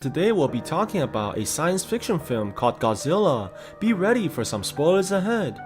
Today we'll be talking about a science fiction film called Godzilla. Be ready for some spoilers ahead.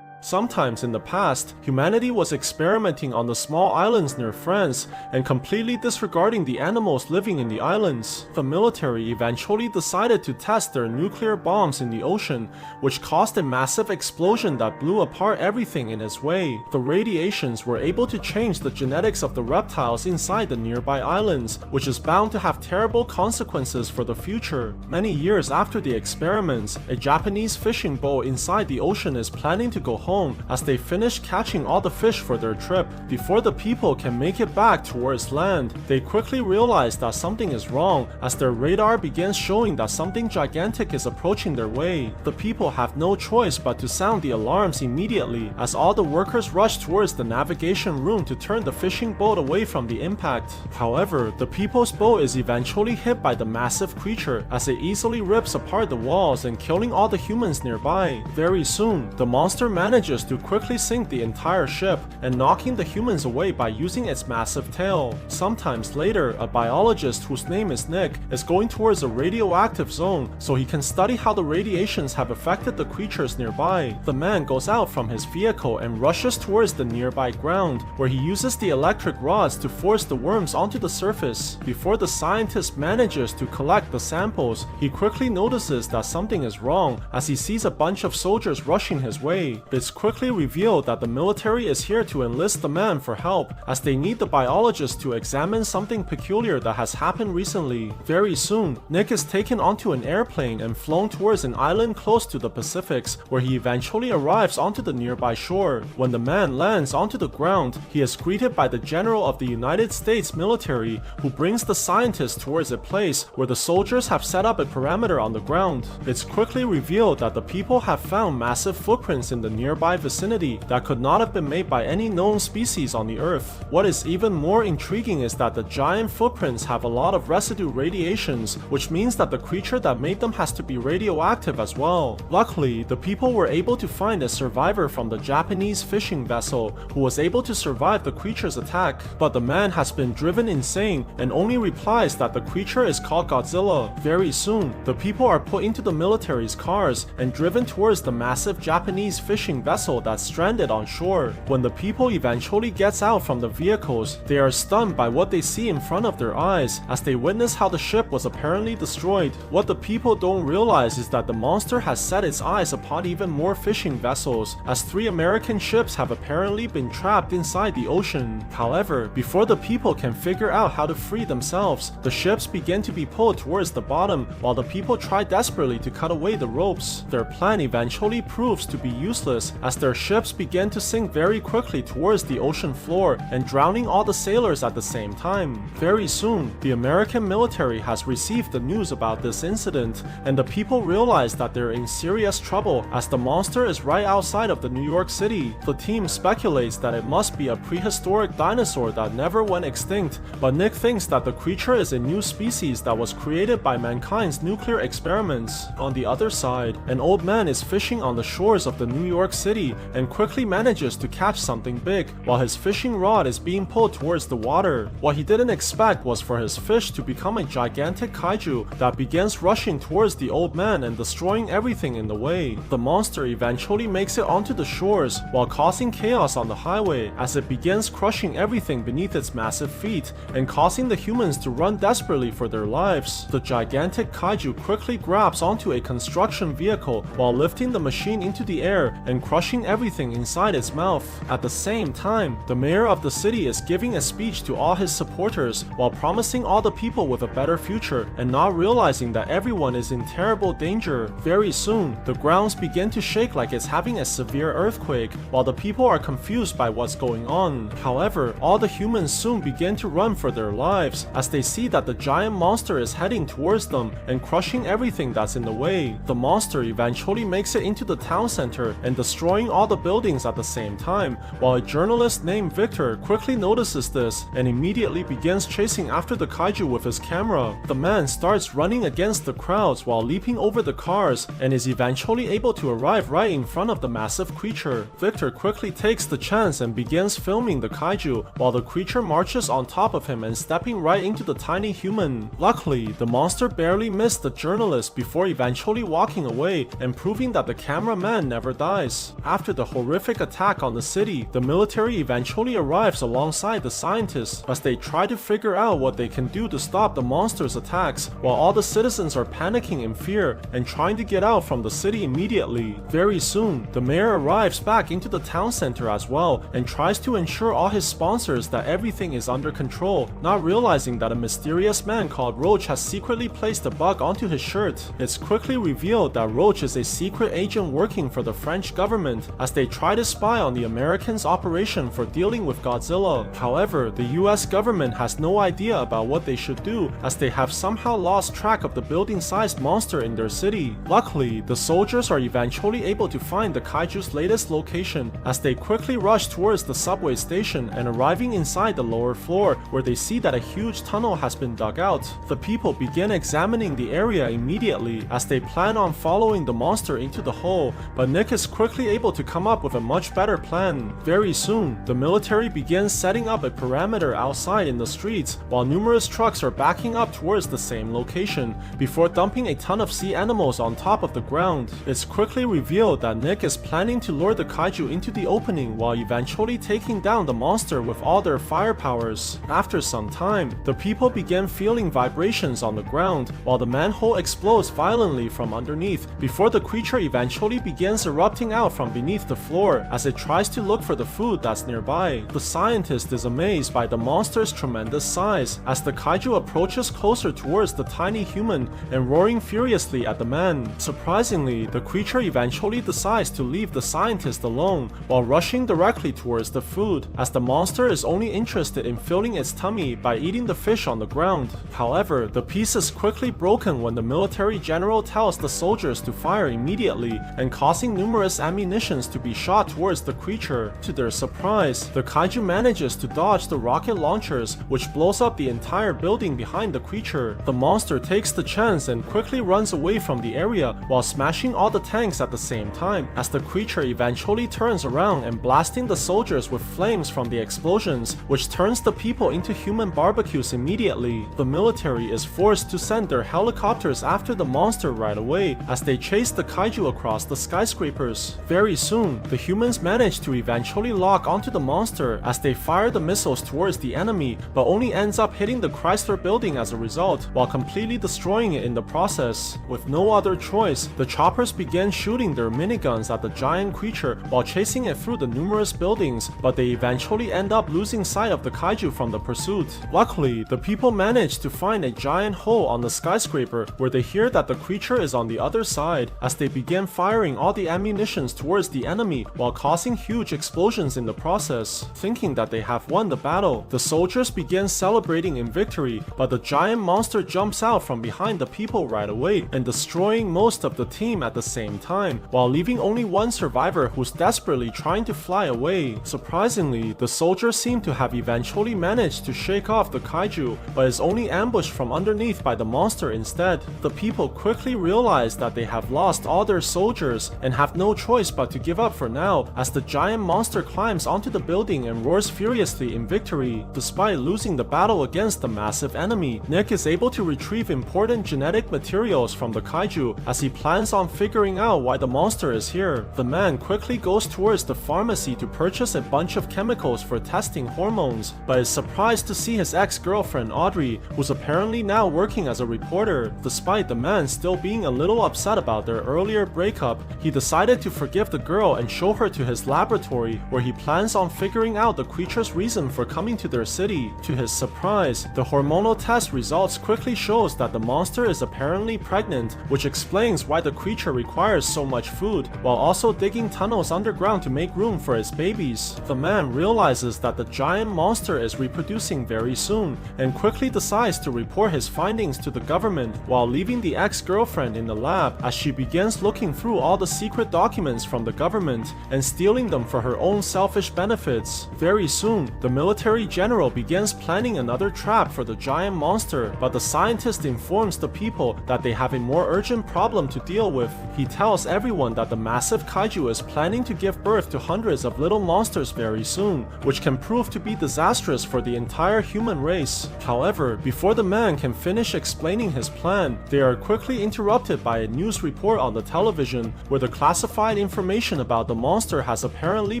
Sometimes in the past, humanity was experimenting on the small islands near France and completely disregarding the animals living in the islands. The military eventually decided to test their nuclear bombs in the ocean, which caused a massive explosion that blew apart everything in its way. The radiations were able to change the genetics of the reptiles inside the nearby islands, which is bound to have terrible consequences for the future. Many years after the experiments, a Japanese fishing boat inside the ocean is planning to go home as they finish catching all the fish for their trip. Before the people can make it back towards land, they quickly realize that something is wrong as their radar begins showing that something gigantic is approaching their way. The people have no choice but to sound the alarms immediately as all the workers rush towards the navigation room to turn the fishing boat away from the impact. However, the people's boat is eventually hit by the massive creature as it easily rips apart the walls and killing all the humans nearby. Very soon, the monster manages to quickly sink the entire ship and knocking the humans away by using its massive tail. Sometimes later, a biologist whose name is Nick is going towards a radioactive zone so he can study how the radiations have affected the creatures nearby. The man goes out from his vehicle and rushes towards the nearby ground, where he uses the electric rods to force the worms onto the surface. Before the scientist manages to collect the samples, he quickly notices that something is wrong as he sees a bunch of soldiers rushing his way. It's quickly revealed that the military is here to enlist the man for help, as they need the biologist to examine something peculiar that has happened recently. Very soon, Nick is taken onto an airplane and flown towards an island close to the Pacifics, where he eventually arrives onto the nearby shore. When the man lands onto the ground, he is greeted by the general of the United States military, who brings the scientist towards a place where the soldiers have set up a perimeter on the ground. It's quickly revealed that the people have found massive footprints in the nearby vicinity that could not have been made by any known species on the Earth. What is even more intriguing is that the giant footprints have a lot of residue radiations, which means that the creature that made them has to be radioactive as well. Luckily, the people were able to find a survivor from the Japanese fishing vessel who was able to survive the creature's attack, but the man has been driven insane and only replies that the creature is called Godzilla. Very soon, the people are put into the military's cars and driven towards the massive Japanese fishing vessel that's stranded on shore. When the people eventually gets out from the vehicles, they are stunned by what they see in front of their eyes as they witness how the ship was apparently destroyed. What the people don't realize is that the monster has set its eyes upon even more fishing vessels, as 3 American ships have apparently been trapped inside the ocean. However, before the people can figure out how to free themselves, the ships begin to be pulled towards the bottom while the people try desperately to cut away the ropes. Their plan eventually proves to be useless as their ships begin to sink very quickly towards the ocean floor and drowning all the sailors at the same time. Very soon, the American military has received the news about this incident, and the people realize that they're in serious trouble as the monster is right outside of the New York City. The team speculates that it must be a prehistoric dinosaur that never went extinct, but Nick thinks that the creature is a new species that was created by mankind's nuclear experiments. On the other side, an old man is fishing on the shores of the New York City and quickly manages to catch something big while his fishing rod is being pulled towards the water. What he didn't expect was for his fish to become a gigantic kaiju that begins rushing towards the old man and destroying everything in the way. The monster eventually makes it onto the shores while causing chaos on the highway as it begins crushing everything beneath its massive feet and causing the humans to run desperately for their lives. The gigantic kaiju quickly grabs onto a construction vehicle while lifting the machine into the air and crushing everything inside its mouth. At the same time, the mayor of the city is giving a speech to all his supporters while promising all the people with a better future and not realizing that everyone is in terrible danger. Very soon, the grounds begin to shake like it's having a severe earthquake while the people are confused by what's going on. However, all the humans soon begin to run for their lives as they see that the giant monster is heading towards them and crushing everything that's in the way. The monster eventually makes it into the town center and destroys destroying all the buildings at the same time, while a journalist named Victor quickly notices this and immediately begins chasing after the kaiju with his camera. The man starts running against the crowds while leaping over the cars and is eventually able to arrive right in front of the massive creature. Victor quickly takes the chance and begins filming the kaiju while the creature marches on top of him and stepping right into the tiny human. Luckily, the monster barely missed the journalist before eventually walking away and proving that the cameraman never dies. After the horrific attack on the city, the military eventually arrives alongside the scientists as they try to figure out what they can do to stop the monster's attacks, while all the citizens are panicking in fear and trying to get out from the city immediately. Very soon, the mayor arrives back into the town center as well and tries to ensure all his sponsors that everything is under control, not realizing that a mysterious man called Roach has secretly placed a bug onto his shirt. It's quickly revealed that Roach is a secret agent working for the French government as they try to spy on the Americans' operation for dealing with Godzilla. However, the US government has no idea about what they should do as they have somehow lost track of the building-sized monster in their city. Luckily, the soldiers are eventually able to find the kaiju's latest location as they quickly rush towards the subway station and arriving inside the lower floor where they see that a huge tunnel has been dug out. The people begin examining the area immediately as they plan on following the monster into the hole, but Nick is quickly able to come up with a much better plan. Very soon, the military begins setting up a perimeter outside in the streets while numerous trucks are backing up towards the same location before dumping a ton of sea animals on top of the ground. It's quickly revealed that Nick is planning to lure the kaiju into the opening while eventually taking down the monster with all their fire powers. After some time, the people begin feeling vibrations on the ground while the manhole explodes violently from underneath before the creature eventually begins erupting out from beneath the floor as it tries to look for the food that's nearby. The scientist is amazed by the monster's tremendous size as the kaiju approaches closer towards the tiny human and roaring furiously at the man. Surprisingly, the creature eventually decides to leave the scientist alone while rushing directly towards the food as the monster is only interested in filling its tummy by eating the fish on the ground. However, the piece is quickly broken when the military general tells the soldiers to fire immediately and causing numerous ammunitions to be shot towards the creature. To their surprise, the kaiju manages to dodge the rocket launchers, which blows up the entire building behind the creature. The monster takes the chance and quickly runs away from the area while smashing all the tanks at the same time as the creature eventually turns around and blasting the soldiers with flames from the explosions, which turns the people into human barbecues immediately. The military is forced to send their helicopters after the monster right away as they chase the kaiju across the skyscrapers. Very soon, the humans manage to eventually lock onto the monster as they fire the missiles towards the enemy, but only ends up hitting the Chrysler building as a result, while completely destroying it in the process. With no other choice, the choppers begin shooting their miniguns at the giant creature while chasing it through the numerous buildings, but they eventually end up losing sight of the kaiju from the pursuit. Luckily, the people manage to find a giant hole on the skyscraper where they hear that the creature is on the other side as they begin firing all the ammunitions towards the enemy while causing huge explosions in the process. Thinking that they have won the battle, the soldiers begin celebrating in victory, but the giant monster jumps out from behind the people right away and destroying most of the team at the same time, while leaving only one survivor who's desperately trying to fly away. Surprisingly, the soldiers seem to have eventually managed to shake off the kaiju, but is only ambushed from underneath by the monster instead. The people quickly realize that they have lost all their soldiers and have no choice but to give up for now as the giant monster climbs onto the building and roars furiously in victory. Despite losing the battle against the massive enemy, Nick is able to retrieve important genetic materials from the kaiju as he plans on figuring out why the monster is here. The man quickly goes towards the pharmacy to purchase a bunch of chemicals for testing hormones, but is surprised to see his ex-girlfriend Audrey, who's apparently now working as a reporter. Despite the man still being a little upset about their earlier breakup, he decided to forgive the girl and show her to his laboratory where he plans on figuring out the creature's reason for coming to their city. To his surprise, the hormonal test results quickly shows that the monster is apparently pregnant, which explains why the creature requires so much food, while also digging tunnels underground to make room for its babies. The man realizes that the giant monster is reproducing very soon, and quickly decides to report his findings to the government while leaving the ex-girlfriend in the lab as she begins looking through all the secret documents from the government and stealing them for her own selfish benefits. Very soon, the military general begins planning another trap for the giant monster, but the scientist informs the people that they have a more urgent problem to deal with. He tells everyone that the massive kaiju is planning to give birth to hundreds of little monsters very soon, which can prove to be disastrous for the entire human race. However, before the man can finish explaining his plan, they are quickly interrupted by a news report on the television where the classified information about the monster has apparently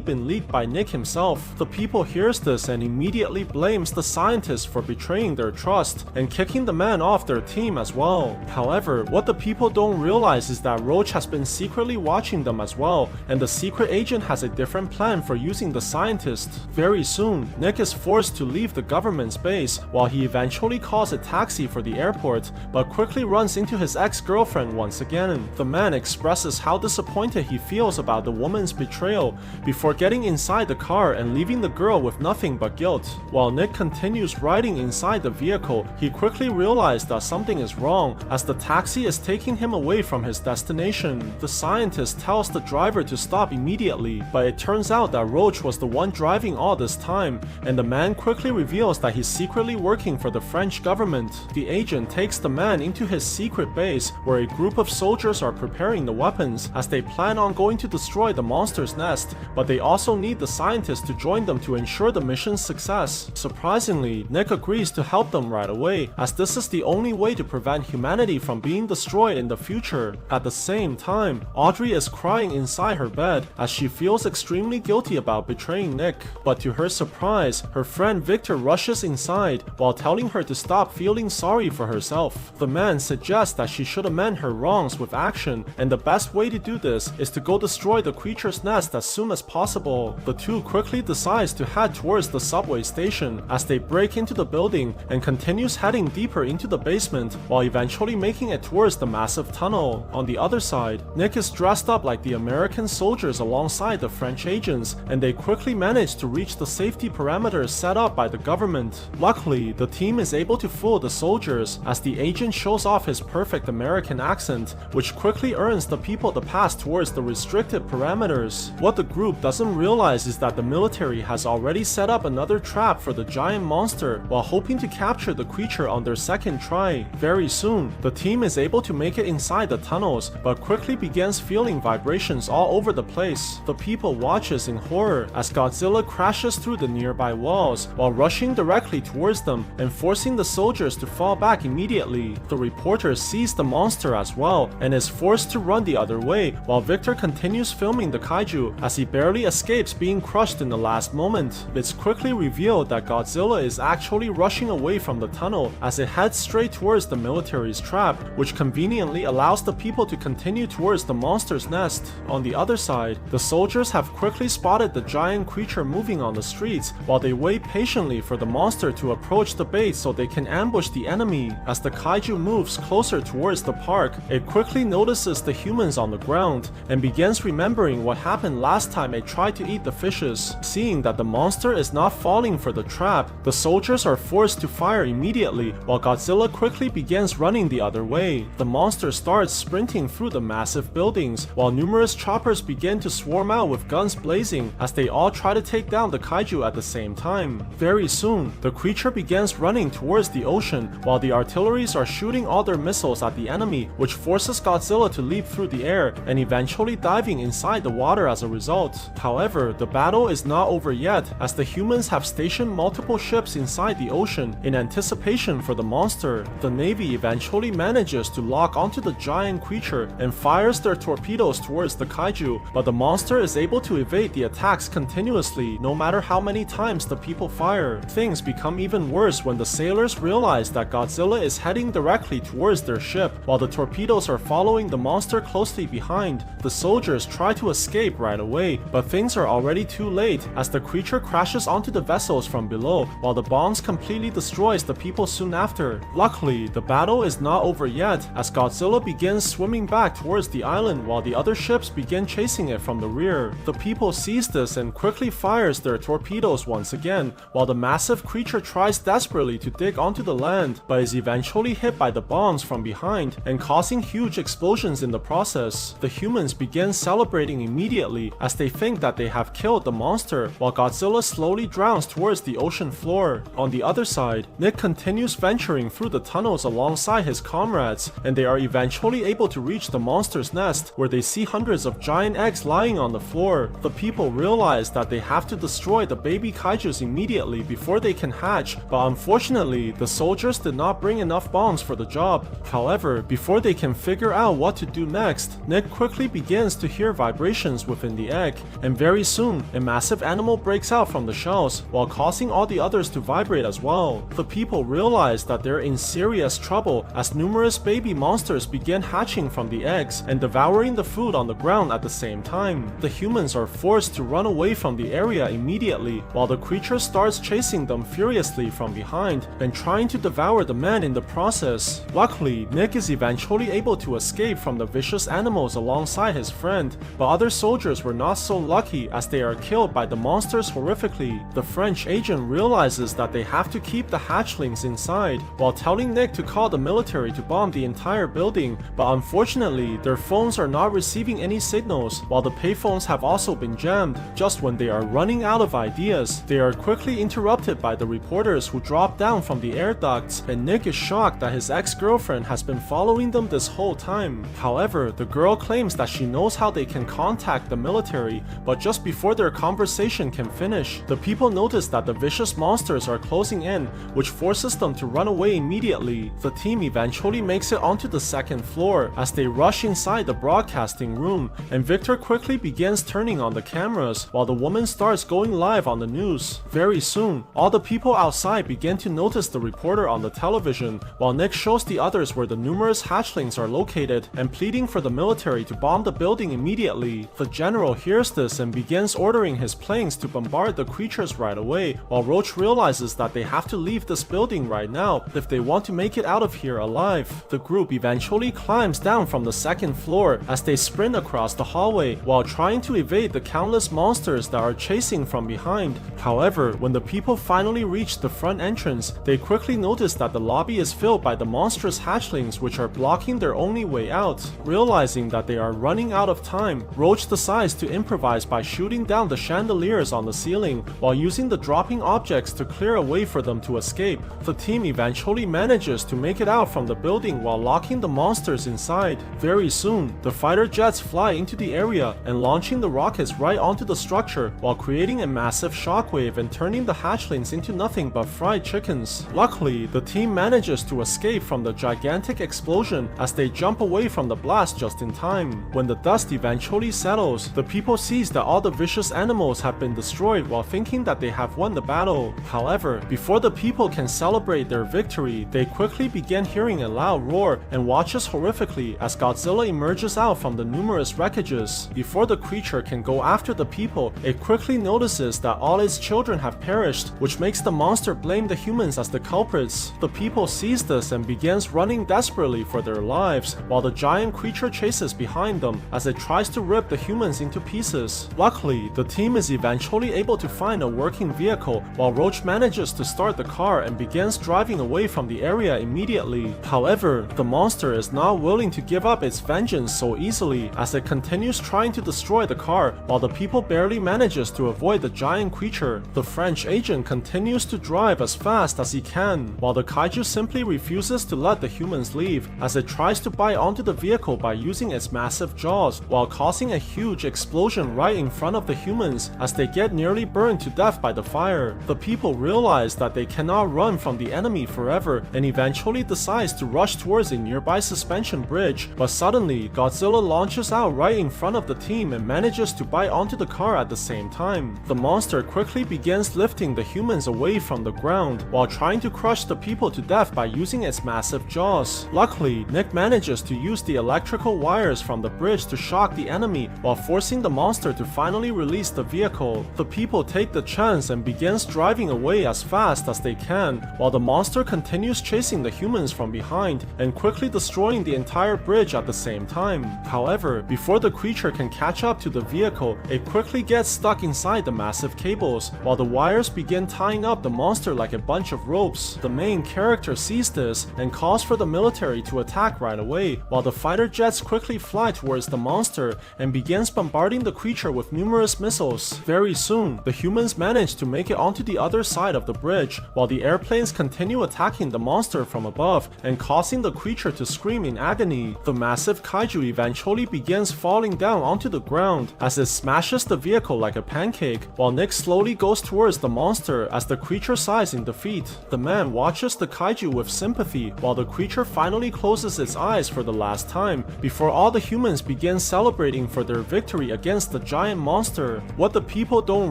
been leaked by Nick himself. The people hears this and immediately blames the scientist for betraying their trust and kicking the man off their team as well. However, what the people don't realize is that Roach has been secretly watching them as well, and the secret agent has a different plan for using the scientist. Very soon, Nick is forced to leave the government's base while he eventually calls a taxi for the airport, but quickly runs into his ex-girlfriend once again. The man expresses how disappointed he feels about the woman's betrayal before getting inside the car and leaving the girl with nothing but guilt. While Nick continues riding inside the vehicle, he quickly realizes that something is wrong as the taxi is taking him away from his destination. The scientist tells the driver to stop immediately, but it turns out that Roach was the one driving all this time, and the man quickly reveals that he's secretly working for the French government. The agent takes the man into his secret base where a group of soldiers are preparing the weapons as they plan on going to destroy the monster's nest, but they also need the scientist to join them to ensure the mission's success. Surprisingly, Nick agrees to help them right away, as this is the only way to prevent humanity from being destroyed in the future. At the same time, Audrey is crying inside her bed as she feels extremely guilty about betraying Nick, but to her surprise, her friend Victor rushes inside while telling her to stop feeling sorry for herself. The man suggests that she should amend her wrongs with action, and the best way to do this is to go destroy the creature's nest as soon as possible. The two quickly decides to head towards the subway station as they break into the building and continues heading deeper into the basement while eventually making it towards the massive tunnel. On the other side, Nick is dressed up like the American soldiers alongside the French agents, and they quickly manage to reach the safety parameters set up by the government. Luckily, the team is able to fool the soldiers as the agent shows off his perfect American accent, which quickly earns the people the pass towards the restricted parameters. What the group doesn't realize is that the military has already set up another trap for the giant monster while hoping to capture the creature on their second try. Very soon, the team is able to make it inside the tunnels, but quickly begins feeling vibrations all over the place. The people watches in horror as Godzilla crashes through the nearby walls while rushing directly towards them and forcing the soldiers to fall back immediately. The reporter sees the monster as well and is forced to run the other way while Victor continues filming the kaiju as he barely escapes being crushed in the last moment. It's quickly revealed that Godzilla is actually rushing away from the tunnel as it heads straight towards the military's trap, which conveniently allows the people to continue towards the monster's nest. On the other side, the soldiers have quickly spotted the giant creature moving on the streets while they wait patiently for the monster to approach the base so they can ambush the enemy. As the kaiju moves closer towards the park, it quickly notices the humans on the ground and begins remembering what happened last time it tried to eat the fishes. Seeing that the monster is not falling for the trap, the soldiers are forced to fire immediately while Godzilla quickly begins running the other way. The monster starts sprinting through the massive buildings while numerous choppers begin to swarm out with guns blazing as they all try to take down the kaiju at the same time. Very soon, the creature begins running towards the ocean while the artilleries are shooting all their missiles at the enemy, which forces Godzilla to leap through the air and eventually diving inside the water as a result. However, the battle is not over yet as the humans have stationed multiple ships inside the ocean in anticipation for the monster. The Navy eventually manages to lock onto the giant creature and fires their torpedoes towards the kaiju, but the monster is able to evade the attacks continuously no matter how many times the people fire. Things become even worse when the sailors realize that Godzilla is heading directly towards their ship while the torpedoes are following the monster closely behind. The soldiers try to escape right away, but things are already too late as the creature crashes onto the vessels from below while the bombs completely destroys the people soon after. Luckily, the battle is not over yet as Godzilla begins swimming back towards the island while the other ships begin chasing it from the rear. The people sees this and quickly fires their torpedoes once again while the massive creature tries desperately to dig onto the land but is eventually hit by the bombs from behind and causing huge explosions in the process. The humans begin celebrating immediately as they think that they have killed the monster, while Godzilla slowly drowns towards the ocean floor. On the other side, Nick continues venturing through the tunnels alongside his comrades, and they are eventually able to reach the monster's nest, where they see hundreds of giant eggs lying on the floor. The people realize that they have to destroy the baby kaijus immediately before they can hatch, but unfortunately, the soldiers did not bring enough bombs for the job. However, before they can figure out what to do next, Nick quickly begins to hear vibrations within the egg, and very soon, a massive animal breaks out from the shells, while causing all the others to vibrate as well. The people realize that they're in serious trouble as numerous baby monsters begin hatching from the eggs and devouring the food on the ground at the same time. The humans are forced to run away from the area immediately, while the creature starts chasing them furiously from behind and trying to devour the men in the process. Luckily, Nick is eventually able to escape from the vicious animals alongside his friend, but other soldiers were not so lucky as they are killed by the monsters horrifically. The French agent realizes that they have to keep the hatchlings inside, while telling Nick to call the military to bomb the entire building, but unfortunately, their phones are not receiving any signals, while the payphones have also been jammed. Just when they are running out of ideas, they are quickly interrupted by the reporters who drop down from the air ducts, and Nick is shocked that his ex-girlfriend has been following them this whole time. However, the girl claims that she knows how they can contact the military, but just before their conversation can finish, the people notice that the vicious monsters are closing in, which forces them to run away immediately. The team eventually makes it onto the second floor as they rush inside the broadcasting room, and Victor quickly begins turning on the cameras while the woman starts going live on the news. Very soon, all the people outside begin to notice the reporter on the television, while Nick shows the others where the numerous hatchlings are located and pleading for the military to bomb the building immediately. The general hears this and begins ordering his planes to bombard the creatures right away, while Roach realizes that they have to leave this building right now if they want to make it out of here alive. The group eventually climbs down from the second floor as they sprint across the hallway while trying to evade the countless monsters that are chasing from behind. However, when the people finally reach the front entrance, they quickly notice that the lobby is filled by the monstrous hatchlings which are blocking their only way out. Realizing that they are running out of time, Roach decides to improvise by shooting down the chandeliers on the ceiling while using the dropping objects to clear a way for them to escape. The team eventually manages to make it out from the building while locking the monsters inside. Very soon, the fighter jets fly into the area and launching the rockets right onto the structure while creating a massive shockwave and turning the hatchlings into nothing but fried chickens. Luckily, the team manages to escape from the gigantic explosion as they jump away from the blast just in time. When the dust eventually settles, the people sees that all the vicious animals have been destroyed while thinking that they have won the battle. However, before the people can celebrate their victory, they quickly begin hearing a loud roar and watches horrifically as Godzilla emerges out from the numerous wreckages. Before the creature can go after the people, it quickly notices that all its children have perished, which makes the monster blame the humans as the culprits. The people sees this and begins running desperately for their lives, while the giant creature chases behind them as it tries to rip the humans into pieces. Luckily, the team is eventually able to find a working vehicle, while Roach manages to start the car and begins driving away from the area immediately. However, the monster is not willing to give up its vengeance so easily as it continues trying to destroy the car, while the people barely manages to avoid the giant creature. The French agent continues to drive as fast as he can, while the kaiju simply refuses to let the humans leave as it tries to bite onto the vehicle by using its massive jaws, while causing a huge explosion right in front of the humans as they get nearly burned to death by the fire. The people realize that they cannot run from the enemy forever and eventually decides to rush towards a nearby suspension bridge, but suddenly Godzilla launches out right in front of the team and manages to bite onto the car at the same time. The monster quickly begins lifting the humans away from the ground while trying to crush the people to death by using its massive jaws. Luckily, Nick manages to use the electrical wires from the bridge to shock the enemy while forcing the monster to finally release the vehicle. The people take the chance and begins driving away as fast as they can, while the monster continues chasing the humans from behind and quickly destroying the entire bridge at the same time. However, before the creature can catch up to the vehicle, it quickly gets stuck inside the massive cables, while the wires begin tying up the monster like a bunch of ropes. The main character sees this and calls for the military to attack right away, while the fighter jets quickly fly towards the monster monster and begins bombarding the creature with numerous missiles. Very soon, the humans manage to make it onto the other side of the bridge, while the airplanes continue attacking the monster from above and causing the creature to scream in agony. The massive kaiju eventually begins falling down onto the ground as it smashes the vehicle like a pancake, while Nick slowly goes towards the monster as the creature sighs in defeat. The man watches the kaiju with sympathy while the creature finally closes its eyes for the last time before all the humans begin celebrating for their victory against the giant monster. What the people don't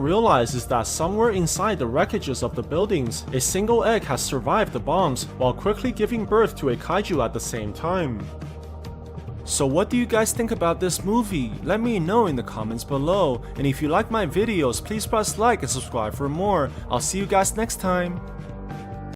realize is that somewhere inside the wreckages of the buildings, a single egg has survived the bombs while quickly giving birth to a kaiju at the same time. So what do you guys think about this movie? Let me know in the comments below, and if you like my videos, please press like and subscribe for more. I'll see you guys next time.